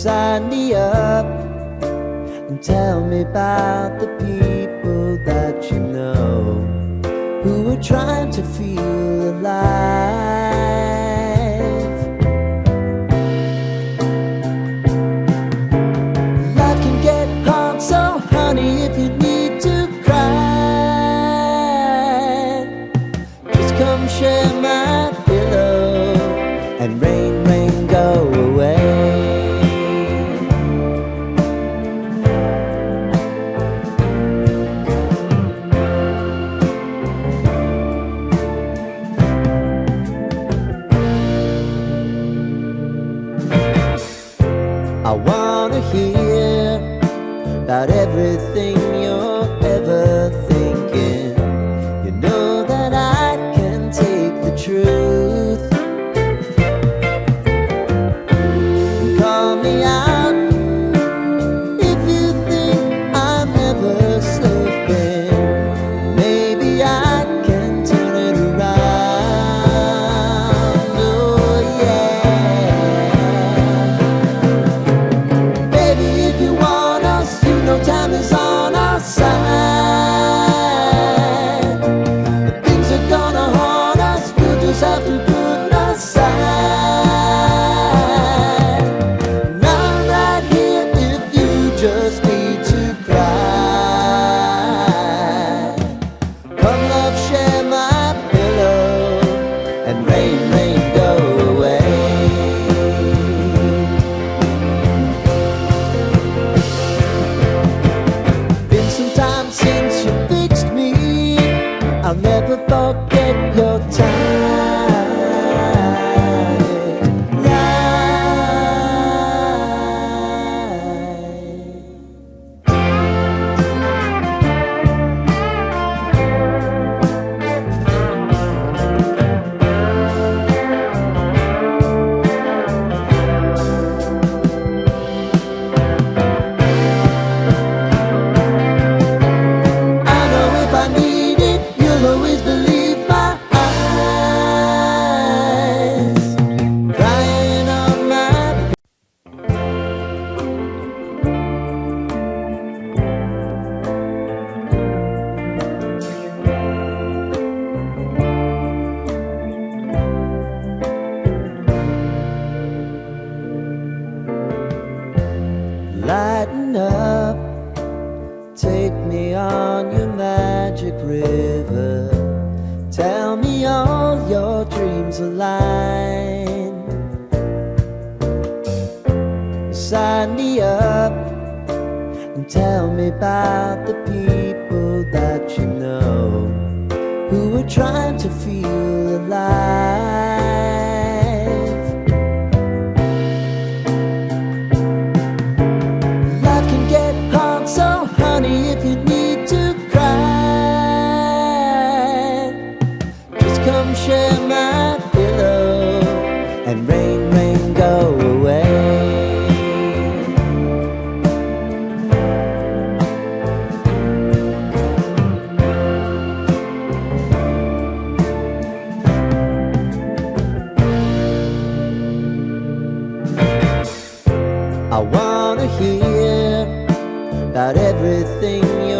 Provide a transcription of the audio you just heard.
Sign me up and tell me about the people that you know who are trying to feel alive. Life can get hard, so honey, if you need to cry, just come share my pillow and rain, rain, go away. I wanna hear about everything you're ever thinking. You know that I can take the truth. Call me out if you think I'm ever slipping. Maybe I can turn it around. Oh yeah. Baby, if you want us, you know time is on our side. If things are gonna haunt us, we'll just have to put aside. Just need to cry. Come love, share my pillow and rain, rain, go away. Been some time since you fixed me. I'll never forget your time. Lighten up, take me on your magic river. Tell me all your dreams align. Sign me up and tell me about the people that you know who are trying to feel alive. So honey, if you need to cry, just come share my pillow and rain, rain, go away. I wanna hear about everything you